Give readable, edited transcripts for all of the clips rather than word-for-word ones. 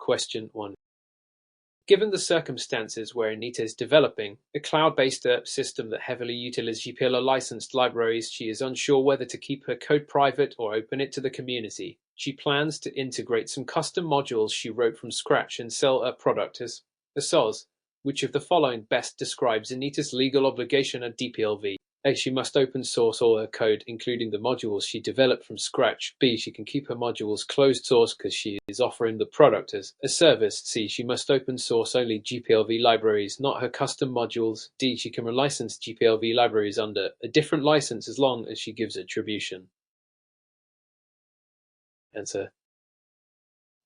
Question 1. Given the circumstances where Anita is developing a cloud-based system that heavily utilizes GPL licensed libraries, she is unsure whether to keep her code private or open it to the community. She plans to integrate some custom modules she wrote from scratch and sell her product as a SOS. Which of the following best describes Anita's legal obligation at DPLV? A. She must open source all her code, including the modules she developed from scratch. B. She can keep her modules closed source because she is offering the product as a service. C. She must open source only GPLV libraries, not her custom modules. D. She can relicense GPLV libraries under a different license as long as she gives attribution. Answer.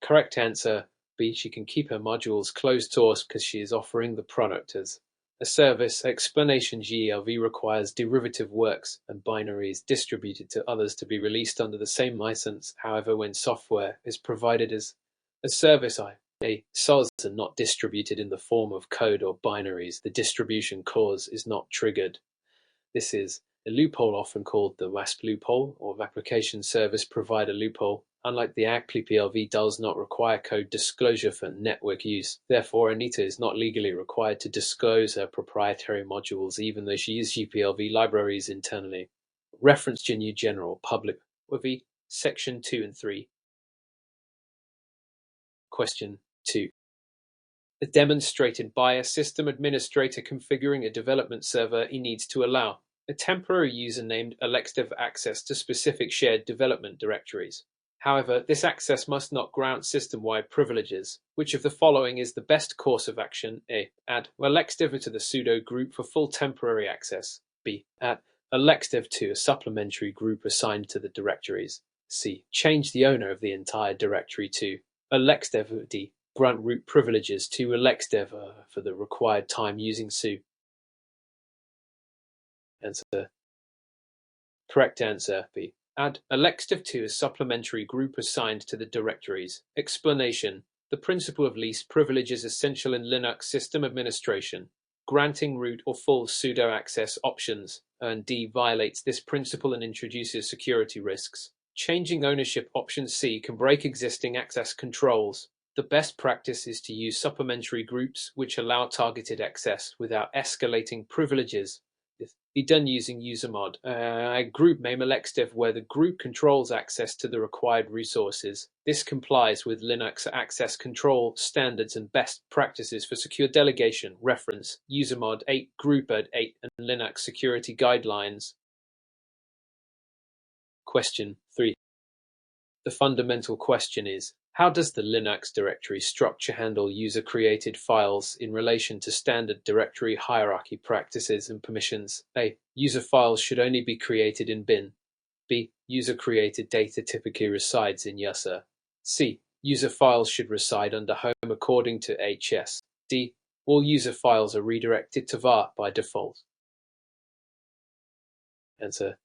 Correct answer. B. She can keep her modules closed source because she is offering the product as a service. Explanation. GPLV requires derivative works and binaries distributed to others to be released under the same license. However, when software is provided as a service, SOS are not distributed in the form of code or binaries. The distribution clause is not triggered. This is a loophole often called the WASP loophole or Application Service Provider loophole. Unlike the ACK, DPLV does not require code disclosure for network use. Therefore, Anita is not legally required to disclose her proprietary modules, even though she uses GPLV libraries internally. Reference GNU General Public WV Section 2 and 3. Question 2. As demonstrated by a system administrator configuring a development server, he needs to allow a temporary user named AlexDev access to specific shared development directories. However, this access must not grant system-wide privileges. Which of the following is the best course of action? A. Add AlexDev to the sudo group for full temporary access. B. Add AlexDev to a supplementary group assigned to the directories. C. Change the owner of the entire directory to AlexDev. D. Grant root privileges to AlexDev for the required time using su. Answer. Correct answer. B. Add AlexDev to a supplementary group assigned to the directories. Explanation. The principle of least privilege is essential in Linux system administration. Granting root or full sudo access options and D violates this principle and introduces security risks. Changing ownership option C can break existing access controls. The best practice is to use supplementary groups which allow targeted access without escalating privileges. Be done using usermod. A group name AlexDev where the group controls access to the required resources. This complies with Linux access control standards and best practices for secure delegation. Reference usermod 8, groupad 8, and Linux security guidelines. Question 3. The fundamental question is, how does the Linux directory structure handle user-created files in relation to standard directory hierarchy practices and permissions? A. User files should only be created in bin. B. User-created data typically resides in user. C. User files should reside under home according to HS. D. All user files are redirected to var by default. Answer.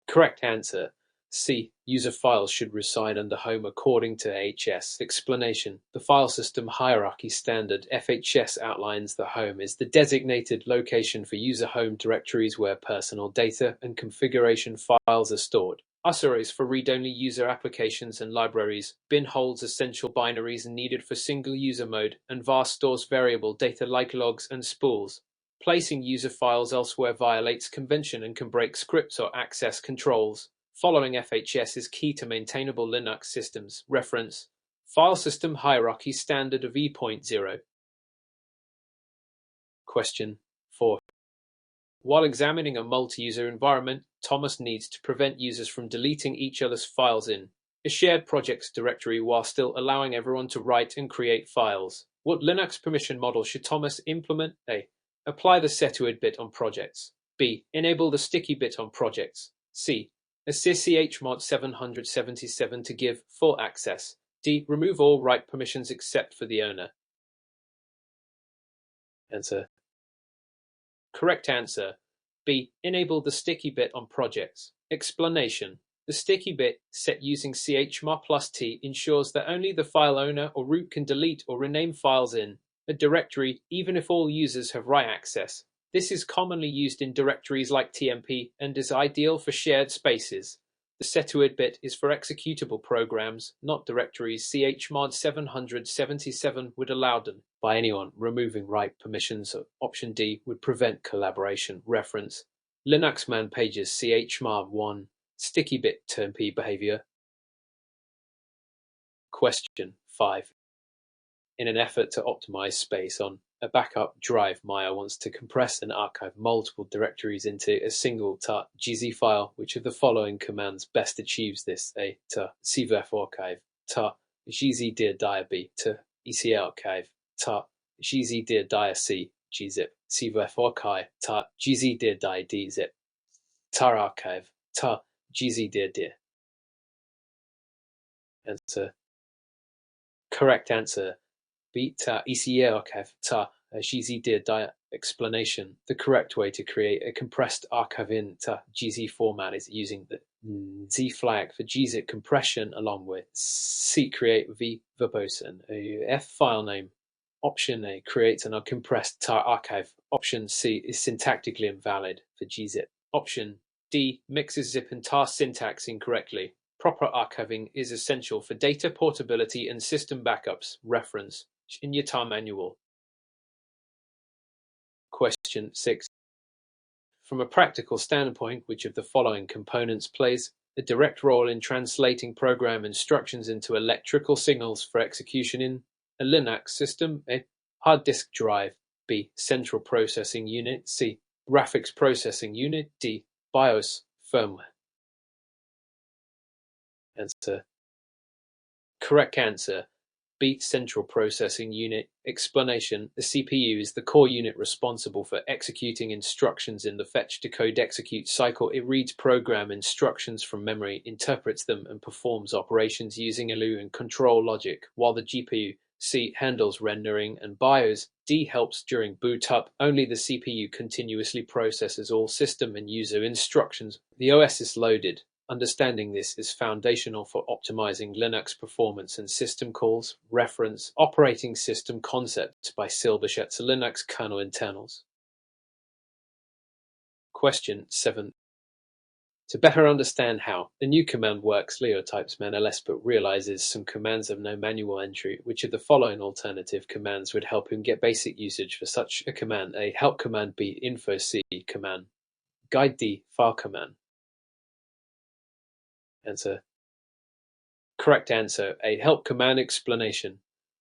Correct answer. C. User files should reside under home according to HS. Explanation. The file system hierarchy standard FHS outlines that home is the designated location for user home directories where personal data and configuration files are stored. USER is for read-only user applications and libraries. Bin holds essential binaries needed for single user mode, and var stores variable data like logs and spools. Placing user files elsewhere violates convention and can break scripts or access controls. Following FHS is key to maintainable Linux systems. Reference File System Hierarchy Standard of E.0. Question 4. While examining a multi-user environment, Thomas needs to prevent users from deleting each other's files in a shared projects directory while still allowing everyone to write and create files. What Linux permission model should Thomas implement? A. Apply the setuid bit on projects. B. Enable the sticky bit on projects. C. Assist chmod 777 to give full access. D. Remove all write permissions except for the owner. Answer. Correct answer. B. Enable the sticky bit on projects. Explanation. The sticky bit, set using chmod plus T, ensures that only the file owner or root can delete or rename files in a directory, even if all users have write access. This is commonly used in directories like TMP and is ideal for shared spaces. The Setuid bit is for executable programs, not directories. chmod 777 would allow them by anyone. Removing write permissions. Option D would prevent collaboration. Reference Linux man pages chmod 1 sticky bit term p behavior. Question 5. In an effort to optimize space on a backup drive, Maya wants to compress and archive multiple directories into a single .gz file. Which of the following commands best achieves this? A. cvf archive, gz dir dir b, ec archive, gz dir dir c, gzip, cvf archive, gz dir dir dzip, tar archive, gz dir dir. Answer. Correct answer. Beta ECA archive gz dir dir explanation. The correct way to create a compressed archive in gz format is using the z flag for gzip compression along with c create v verbose and f file name. Option A creates an uncompressed tar archive. Option C is syntactically invalid for gzip. Option D mixes zip and tar syntax incorrectly. Proper archiving is essential for data portability and system backups. Reference in your tar manual. Question 6. From a practical standpoint, which of the following components plays a direct role in translating program instructions into electrical signals for execution in a Linux system? A. Hard disk drive. B. Central processing unit. C. Graphics processing unit. D. BIOS firmware. Answer. Correct answer. B. Central processing unit. Explanation. The CPU is the core unit responsible for executing instructions in the fetch, decode, execute cycle. It reads program instructions from memory, interprets them, and performs operations using ALU and control logic, while the GPU C handles rendering and BIOS. D helps during boot up. Only the CPU continuously processes all system and user instructions. The OS is loaded. Understanding this is foundational for optimizing Linux performance and system calls. Reference Operating System Concepts by Silberschatz, Linux kernel internals. Question 7. To better understand how the new command works, Leo types manls but realizes some commands have no manual entry. Which of the following alternative commands would help him get basic usage for such a command? A. Help command. B. Info. C. Command. Guide. D. File command. Answer. Correct answer. A. Help command. Explanation.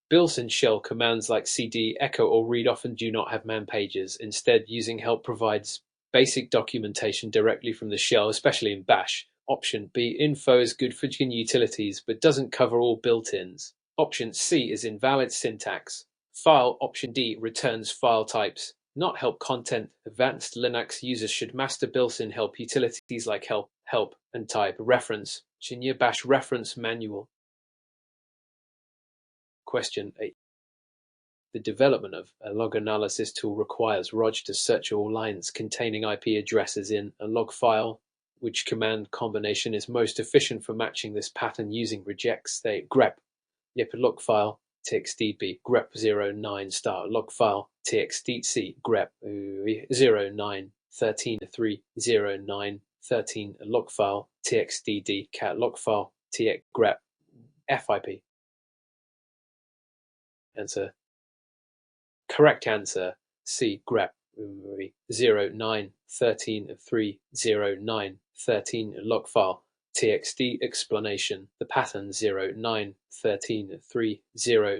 Built-in shell commands like cd, echo, or read often do not have man pages. Instead, using help provides basic documentation directly from the shell, especially in bash. Option B. Info is good for utilities, but doesn't cover all built-ins. Option C is invalid syntax. File. Option D returns file types, not help content. Advanced Linux users should master built-in help utilities like help, and type. Reference Shinya Bash Reference Manual. Question 8. The development of a log analysis tool requires Rog to search all lines containing IP addresses in a log file. Which command combination is most efficient for matching this pattern using regex? They grep yep log file txtb grep 09 start log file txtc grep 09 13 3 09 13 log file txdd cat log file tx grep fip. Answer. Correct answer. C. grep 09 13 3 09 13 log file txt explanation. The pattern 09 13 3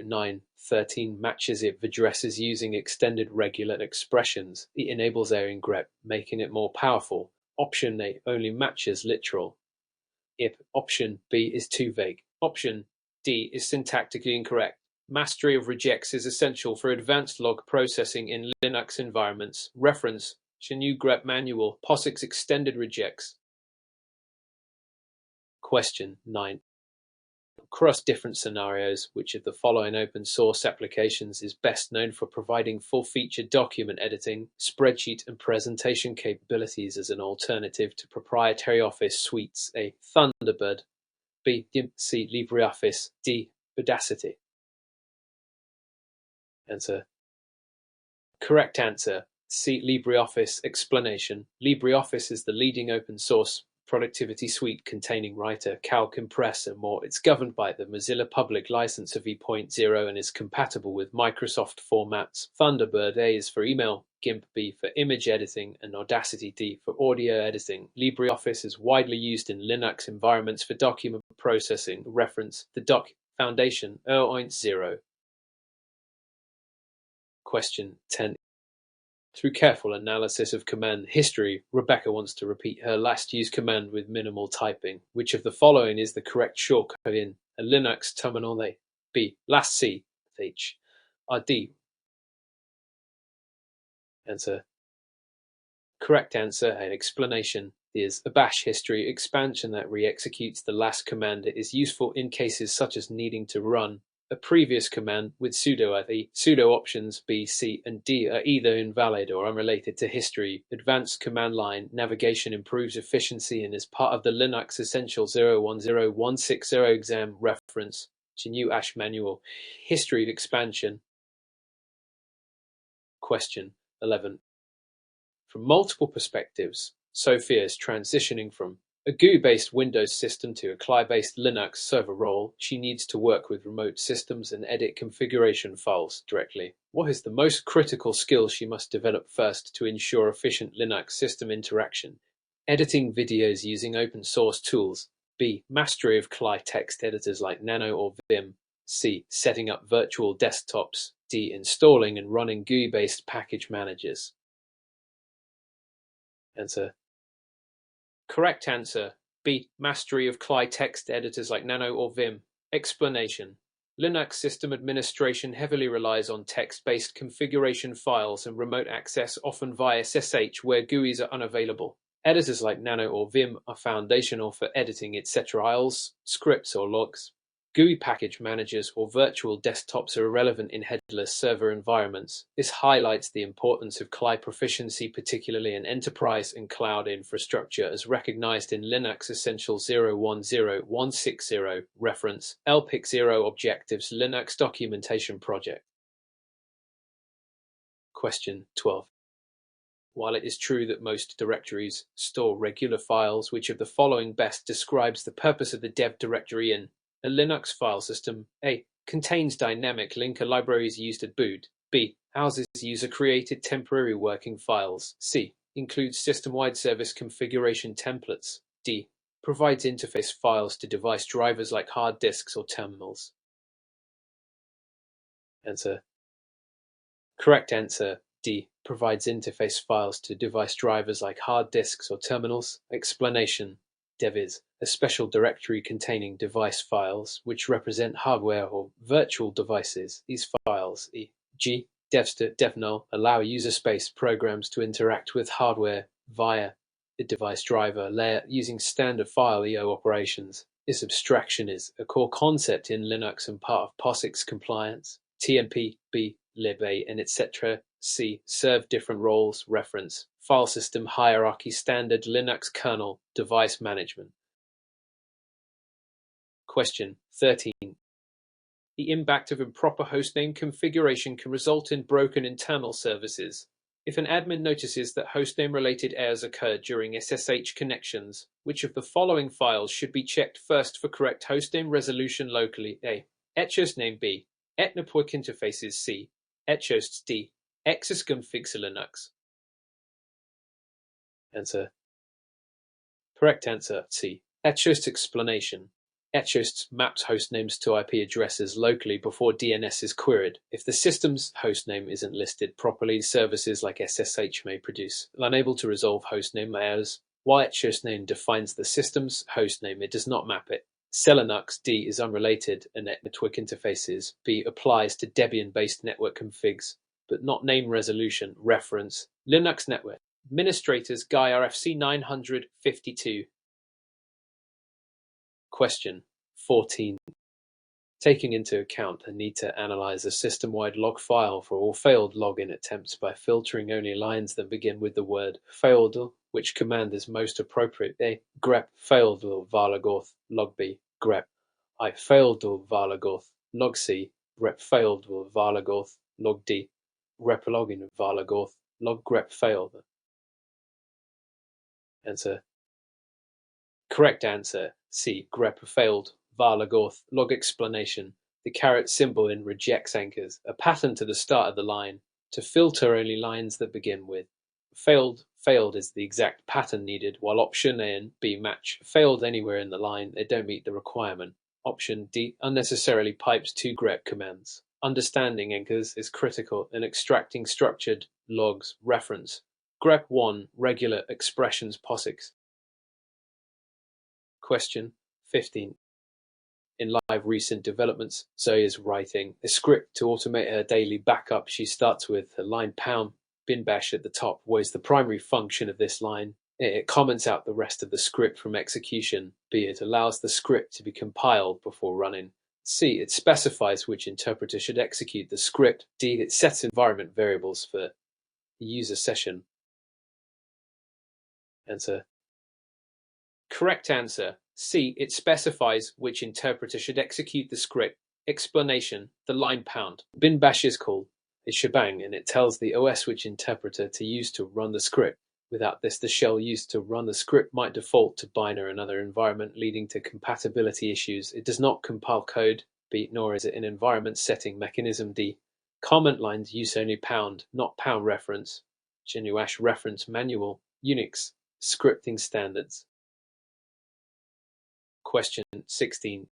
09 13 matches if addresses using extended regular expressions. It enables airing grep, making it more powerful. Option A only matches literal. If option B is too vague. Option D is syntactically incorrect. Mastery of regex is essential for advanced log processing in Linux environments. Reference GNU grep manual, POSIX extended regex. Question 9. Across different scenarios, which of the following open source applications is best known for providing full-featured document editing, spreadsheet, and presentation capabilities as an alternative to proprietary Office suites? A. Thunderbird. B. C. LibreOffice. D. Audacity. Answer. Correct answer. C. LibreOffice. Explanation. LibreOffice is the leading open source productivity suite containing Writer, Calc, Impress, and more. It's governed by the Mozilla Public License of V.0 and is compatible with Microsoft formats. Thunderbird A is for email, GIMP B for image editing, and Audacity D for audio editing. LibreOffice is widely used in Linux environments for document processing. Reference the Doc Foundation 0.0. Question 10. Through careful analysis of command history, Rebecca wants to repeat her last used command with minimal typing. Which of the following is the correct shortcut in a Linux terminal? A. B. Last C. H. Or D. Answer. Correct answer and explanation is a bash history expansion that re-executes the last command. It is useful in cases such as needing to run a previous command with sudo. The sudo options B, C, and D are either invalid or unrelated to history. Advanced command line navigation improves efficiency and is part of the Linux Essential 010160 exam. Reference GNU Ash Manual. History expansion. Question 11. From multiple perspectives, Sophia is transitioning from a GUI-based Windows system to a CLI-based Linux server role. She needs to work with remote systems and edit configuration files directly. What is the most critical skill she must develop first to ensure efficient Linux system interaction? Editing videos using open source tools. B. Mastery of CLI text editors like Nano or Vim. C. Setting up virtual desktops. D. Installing and running GUI-based package managers. Answer. Correct answer B. Mastery of CLI text editors like Nano or Vim. Explanation. Linux system administration heavily relies on text-based configuration files and remote access, often via SSH, where GUIs are unavailable. Editors like Nano or Vim are foundational for editing etc. files, scripts, or logs. GUI package managers or virtual desktops are irrelevant in headless server environments. This highlights the importance of CLI proficiency, particularly in enterprise and cloud infrastructure, as recognized in Linux Essential 010160. Reference LPIC 0 Objectives Linux Documentation Project. Question 12. While it is true that most directories store regular files, which of the following best describes the purpose of the dev directory in a Linux file system? A. Contains dynamic linker libraries used at boot. B. Houses user-created temporary working files. C. Includes system-wide service configuration templates. D. Provides interface files to device drivers like hard disks or terminals. Answer. Correct answer D. Provides interface files to device drivers like hard disks or terminals. Explanation. Dev is a special directory containing device files which represent hardware or virtual devices. These files, e.g. devstat, devnull, allow user space programs to interact with hardware via the device driver layer using standard file I/O operations. This abstraction is a core concept in Linux and part of POSIX compliance. TMP, B, lib, and etc. C. Serve different roles. Reference File System Hierarchy Standard Linux Kernel Device Management. Question 13. The impact of improper hostname configuration can result in broken internal services. If an admin notices that hostname-related errors occurred during SSH connections, which of the following files should be checked first for correct hostname resolution locally? A. Etchhostname. B. Etnetwork interfaces. C. Etchosts. D. Exasconfig Linux. Answer. Correct answer C. Etchost explanation. Etchost maps hostnames to IP addresses locally before DNS is queried. If the system's hostname isn't listed properly, services like SSH may produce. Unable to resolve hostname errors. While etchostname defines the system's hostname, it does not map it. Selinux. D is unrelated and network interfaces. B applies to Debian-based network configs, but not name resolution. Reference Linux Network Administrators Guy RFC 952. Question 14. Taking into account the need to analyze a system-wide log file for all failed login attempts by filtering only lines that begin with the word failed, which command is most appropriate? A. grep failed varlagorth log B. grep I failed varlagorth log C. grep failed varlagorth log D. grep login varlagorth log grep failed. Answer. Correct answer, C. grep failed. var logorth, log explanation. The caret symbol in rejects anchors, a pattern to the start of the line, to filter only lines that begin with. Failed is the exact pattern needed, while option A and B match. Failed anywhere in the line, they don't meet the requirement. Option D unnecessarily pipes two grep commands. Understanding anchors is critical in extracting structured logs reference. grep 1 regular expressions POSIX. Question 15. In live recent developments, Zoe is writing a script to automate her daily backup. She starts with a line pound bin bash at the top. What is the primary function of this line? It comments out the rest of the script from execution. B. It allows the script to be compiled before running. C. It specifies which interpreter should execute the script. D. It sets environment variables for the user session. Answer. Correct answer. C. It specifies which interpreter should execute the script. Explanation. The line pound bin bash is called a shebang, and it tells the OS which interpreter to use to run the script. Without this, the shell used to run the script might default to bin or another environment, leading to compatibility issues. It does not compile code. B. Nor is it an environment setting mechanism. D. Comment lines use only pound, not pound reference. GNU/Ash Reference Manual. Unix scripting standards. Question 16.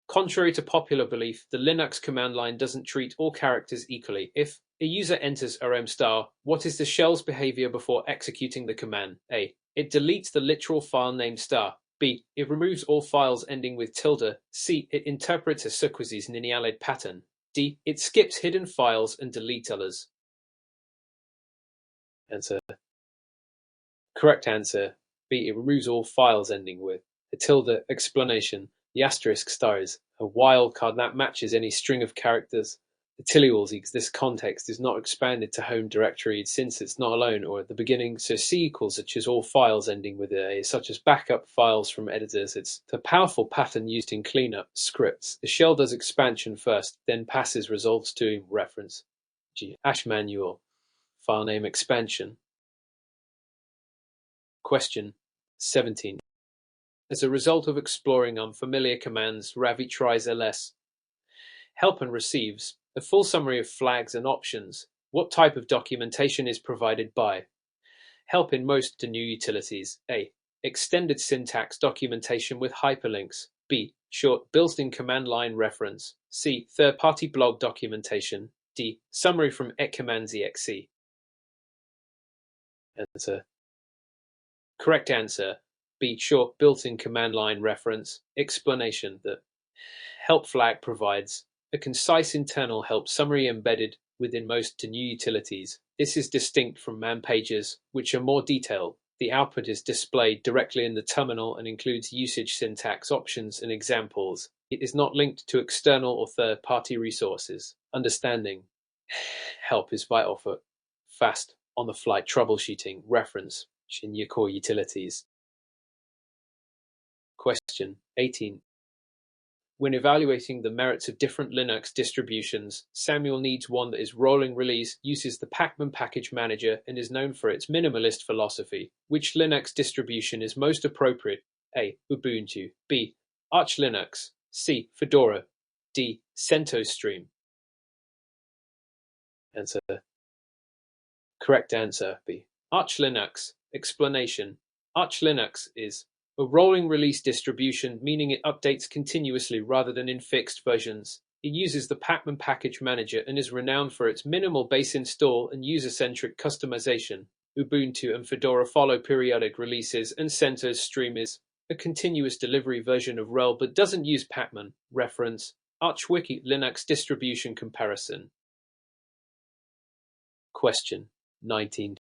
Contrary to popular belief, the Linux command line doesn't treat all characters equally. If a user enters rm star, what is the shell's behavior before executing the command? A. It deletes the literal file named star. B. It removes all files ending with tilde. C. It interprets a sequences Ninialid pattern. D. It skips hidden files and deletes others. Answer. Correct answer. B. It removes all files ending with a tilde. Explanation. The asterisk star is a wildcard that matches any string of characters. The tilde equals this context is not expanded to home directory since it's not alone or at the beginning, so C equals such as all files ending with A, such as backup files from editors. It's the powerful pattern used in cleanup scripts. The shell does expansion first, then passes results to reference. GNU/Ash Manual. File name expansion. Question 17. As a result of exploring unfamiliar commands, Ravi tries ls help and receives a full summary of flags and options. What type of documentation is provided by help in most GNU utilities? A. Extended syntax documentation with hyperlinks. B. Short built-in command line reference. C. Third-party blog documentation. D. Summary from ecommands.exe. Answer. Correct answer. B. Short built-in command line reference. Explanation. The help flag provides a concise internal help summary embedded within most GNU utilities. This is distinct from man pages, which are more detailed. The output is displayed directly in the terminal and includes usage syntax options and examples. It is not linked to external or third-party resources. Understanding help is vital for fast, on-the-fly troubleshooting. Reference GNU core utilities. Question 18. When evaluating the merits of different Linux distributions, Samuel needs one that is rolling release, uses the Pacman package manager, and is known for its minimalist philosophy. Which Linux distribution is most appropriate? A. Ubuntu. B. Arch Linux. C. Fedora. D. CentOS Stream. Answer. Correct answer. B. Arch Linux. Explanation. Arch Linux is a rolling release distribution, meaning it updates continuously rather than in fixed versions. It uses the Pacman package manager and is renowned for its minimal base install and user-centric customization. Ubuntu and Fedora follow periodic releases, and CentOS Stream is a continuous delivery version of RHEL but doesn't use Pacman. Reference ArchWiki Linux distribution comparison. Question 19.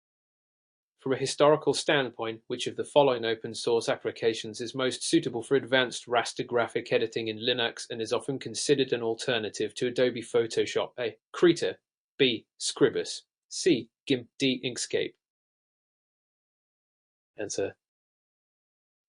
From a historical standpoint, which of the following open-source applications is most suitable for advanced raster graphic editing in Linux and is often considered an alternative to Adobe Photoshop? A. Krita. B. Scribus. C. GIMP. D. Inkscape. Answer.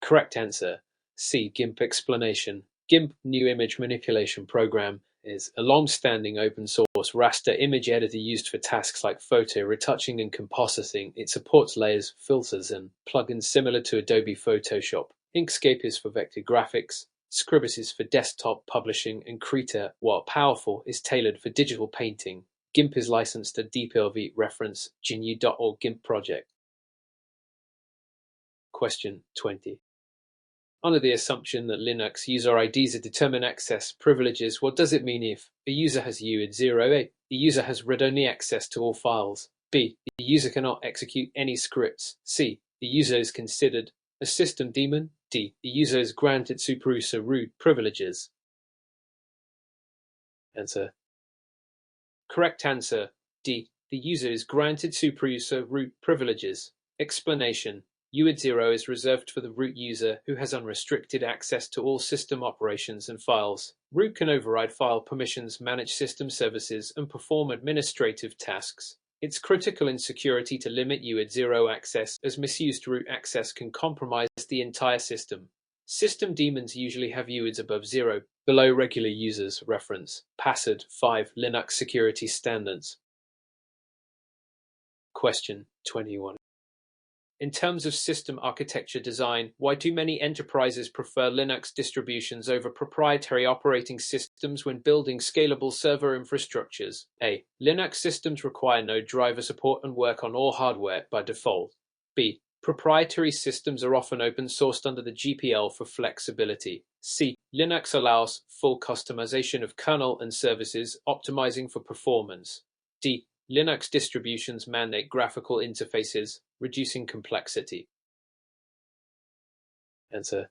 Correct answer. C. GIMP. Explanation. GIMP New Image Manipulation Program is a long-standing open-source raster image editor used for tasks like photo retouching and compositing. It supports layers, filters, and plugins similar to Adobe Photoshop. Inkscape is for vector graphics, Scribus is for desktop publishing, and Krita, while powerful, is tailored for digital painting. GIMP is licensed to DPLV reference GNU.org GIMP project. Question 20. Under the assumption that Linux user IDs are determined access privileges, what does it mean if a user has UID 0? A. The user has read-only access to all files. B. The user cannot execute any scripts. C. The user is considered a system daemon. D. The user is granted superuser root privileges. Answer. Correct answer. D. The user is granted superuser root privileges. Explanation. UID 0 is reserved for the root user who has unrestricted access to all system operations and files. Root can override file permissions, manage system services, and perform administrative tasks. It's critical in security to limit UID 0 access, as misused root access can compromise the entire system. System daemons usually have UIDs above 0, below regular users. Reference PASAD 5 Linux Security Standards. Question 21. In terms of system architecture design, why do many enterprises prefer Linux distributions over proprietary operating systems when building scalable server infrastructures? A. Linux systems require no driver support and work on all hardware by default. B. Proprietary systems are often open-sourced under the GPL for flexibility. C. Linux allows full customization of kernel and services, optimizing for performance. D. Linux distributions mandate graphical interfaces, reducing complexity. Answer.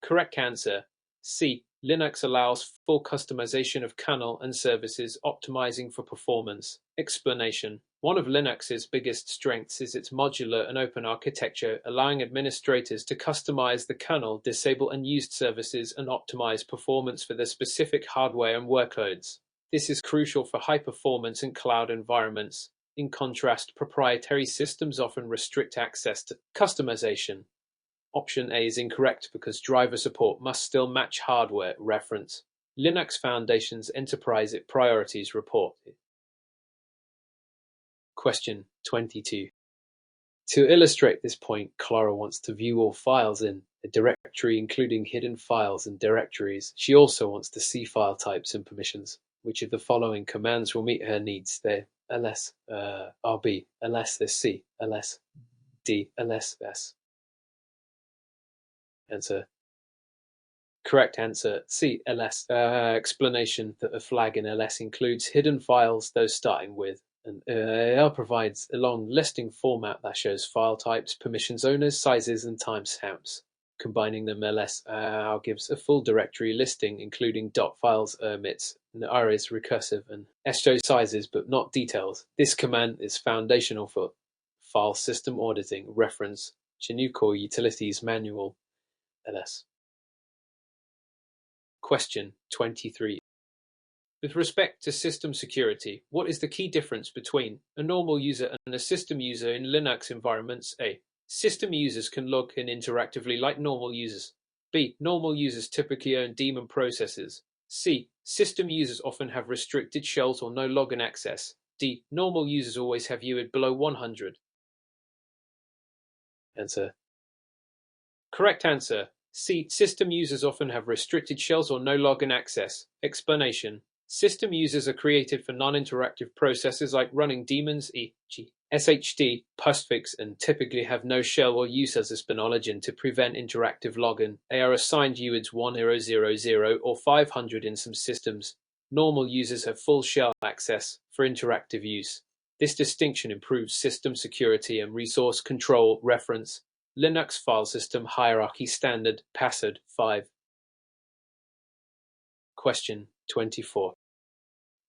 Correct answer. C. Linux allows full customization of kernel and services, optimizing for performance. Explanation. One of Linux's biggest strengths is its modular and open architecture, allowing administrators to customize the kernel, disable unused services, and optimize performance for their specific hardware and workloads. This is crucial for high-performance and cloud environments. In contrast, proprietary systems often restrict access to customization. Option A is incorrect because driver support must still match hardware. Reference Linux Foundation's Enterprise Priorities Report. Question 22. To illustrate this point, Clara wants to view all files in a directory, including hidden files and directories. She also wants to see file types and permissions. Which of the following commands will meet her needs? They're ls rb, ls c, ls d, ls s. Answer. Correct answer C, ls. Explanation that a flag in ls includes hidden files, those starting with an AL provides a long listing format that shows file types, permissions owners, sizes, and timestamps. Combining them, ls gives a full directory listing, including .files, emits, and R is recursive, and S shows sizes but not details. This command is foundational for file system auditing. Reference GNU Core Utilities Manual, ls. Question 23. With respect to system security, what is the key difference between a normal user and a system user in Linux environments? A. System users can log in interactively like normal users. B. Normal users typically own daemon processes. C. System users often have restricted shells or no login access. D. Normal users always have UID below 100. Answer. Correct answer. C. System users often have restricted shells or no login access. Explanation. System users are created for non-interactive processes like running daemons, e.g. SHD, postfix, and typically have no shell or use as a Spinolagen to prevent interactive login. They are assigned UIDs 1000 or 500 in some systems. Normal users have full shell access for interactive use. This distinction improves system security and resource control. Reference Linux File System Hierarchy Standard, PASAD 5. Question 24.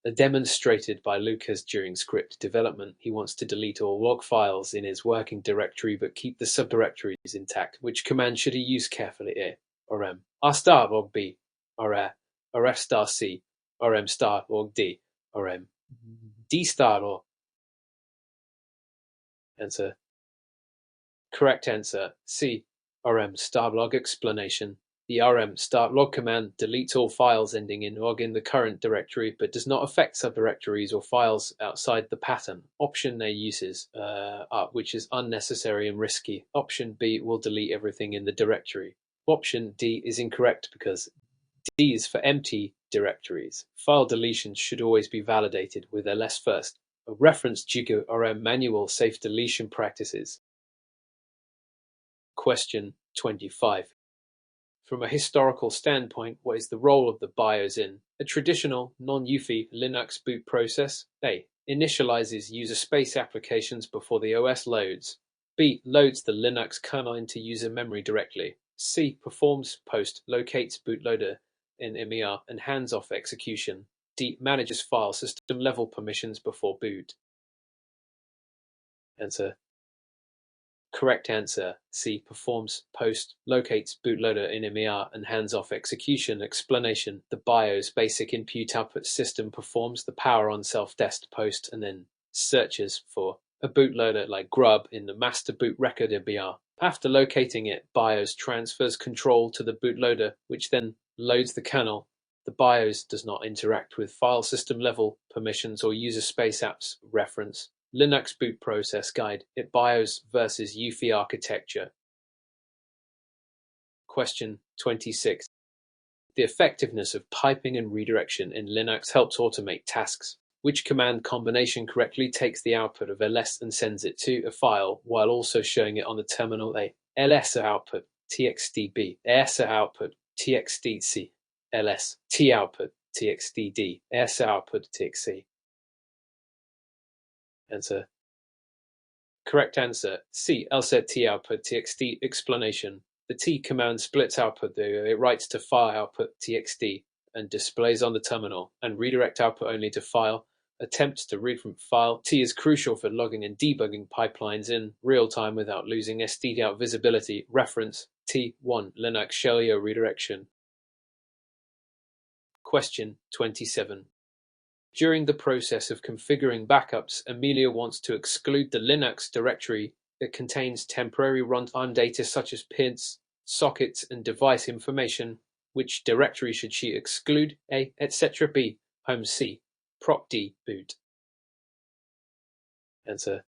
As demonstrated by Lucas during script development, he wants to delete all log files in his working directory but keep the subdirectories intact. Which command should he use carefully? A. Rm r log b, rr rf c, rm log d, rm d log. Answer. Correct answer C. rm log. Explanation. The rm start log command deletes all files ending in log in the current directory, but does not affect subdirectories or files outside the pattern. Option A uses which is unnecessary and risky. Option B will delete everything in the directory. Option D is incorrect because D is for empty directories. File deletions should always be validated with ls first. A reference Jigo RM manual safe deletion practices. Question 25. From a historical standpoint, what is the role of the BIOS in a traditional, non-UEFI Linux boot process? A. Initializes user space applications before the OS loads. B. Loads the Linux kernel into user memory directly. C. Performs post, locates bootloader in MER and hands off execution. D. Manages file system level permissions before boot. Answer. Correct answer. C. Performs post, locates bootloader in MER and hands off execution. Explanation. The BIOS basic input-output system performs the power on self-dest post and then searches for a bootloader like grub in the master boot record MER. After locating it, BIOS transfers control to the bootloader, which then loads the kernel. The BIOS does not interact with file system level permissions or user space apps. Reference. Linux boot process guide. It BIOS versus UEFI architecture. Question 26. The effectiveness of piping and redirection in Linux helps automate tasks. Which command combination correctly takes the output of ls and sends it to a file while also showing it on the terminal? A. ls output txtb, s output txtc, ls t output txtd, s output txc. Answer. Correct answer. C. lset t output txt. Explanation. The t command splits output, it writes to file output txt and displays on the terminal, and redirect output only to file. Attempts to read from file. T is crucial for logging and debugging pipelines in real time without losing stdout visibility. Reference T1 Linux Shellio redirection. Question 27. During the process of configuring backups, Amelia wants to exclude the Linux directory that contains temporary runtime data such as pins, sockets, and device information. Which directory should she exclude? A. etc. B. Home. C. Proc D. Boot. Answer.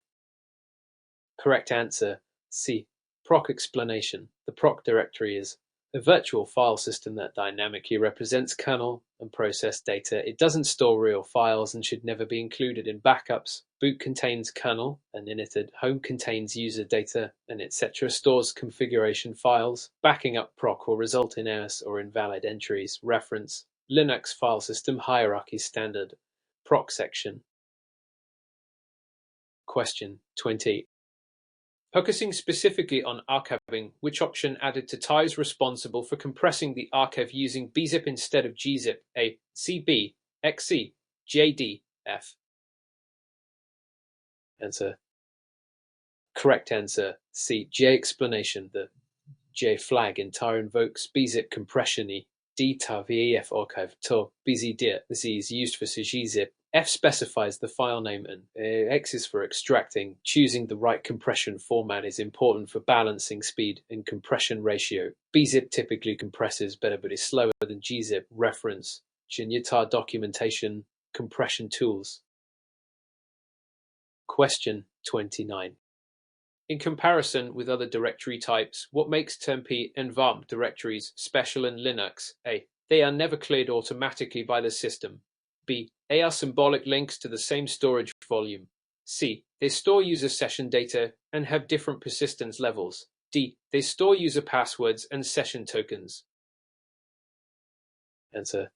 Correct answer. C. Proc. Explanation. The proc directory is a virtual file system that dynamically represents kernel and process data. It doesn't store real files and should never be included in backups. Boot contains kernel and initd. Home contains user data and etc. stores configuration files. Backing up proc will result in errors or invalid entries. Reference Linux file system hierarchy standard. Proc section. Question 20. Focusing specifically on archiving, which option added to ties responsible for compressing the archive using bzip instead of gzip? A. CB, XC, JD, F. Answer. Correct answer. C. J. Explanation. The J flag in tar invokes bzip compression. E. D. tar VEF archive to bzdir. Z is used for gzip. F specifies the file name and X is for extracting. Choosing the right compression format is important for balancing speed and compression ratio. Bzip typically compresses better but is slower than gzip. Reference Jnytar documentation, compression tools. Question 29. In comparison with other directory types, what makes temp and varp directories special in Linux? A. They are never cleared automatically by the system. B. They are symbolic links to the same storage volume. C. They store user session data and have different persistence levels. D. They store user passwords and session tokens. Answer.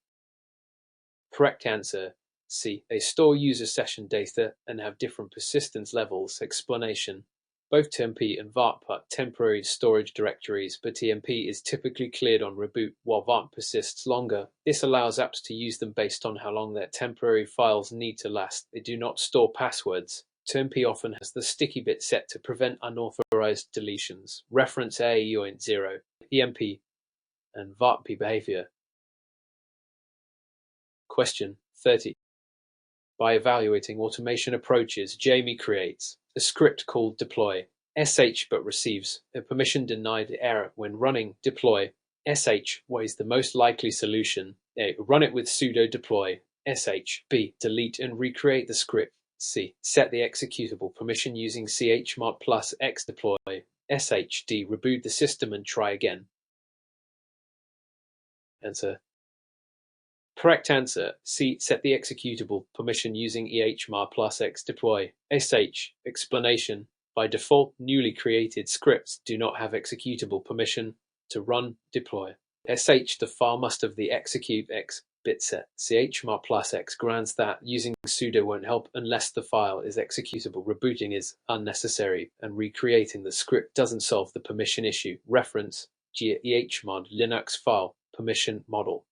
Correct answer. C. They store user session data and have different persistence levels. Explanation. Both temp and varp are temporary storage directories, but temp is typically cleared on reboot, while varp persists longer. This allows apps to use them based on how long their temporary files need to last. They do not store passwords. Temp often has the sticky bit set to prevent unauthorized deletions. Reference A.0, EMP, and varp behavior. Question 30. By evaluating automation approaches, Jamie creates a script called deploy sh but receives a permission denied error when running deploy sh. What is the most likely solution? A. Run it with sudo deploy. sh. B. Delete and recreate the script. C. Set the executable permission using chmod plus x deploy. sh. D. Reboot the system and try again. Answer. Correct answer. C. Set the executable permission using ehmar plus x deploy. sh. Explanation. By default, newly created scripts do not have executable permission to run deploy. sh. The file must have the execute x bit set. chmod plus x grants that using sudo won't help unless the file is executable. Rebooting is unnecessary, and recreating the script doesn't solve the permission issue. Reference ehmod Linux file permission model.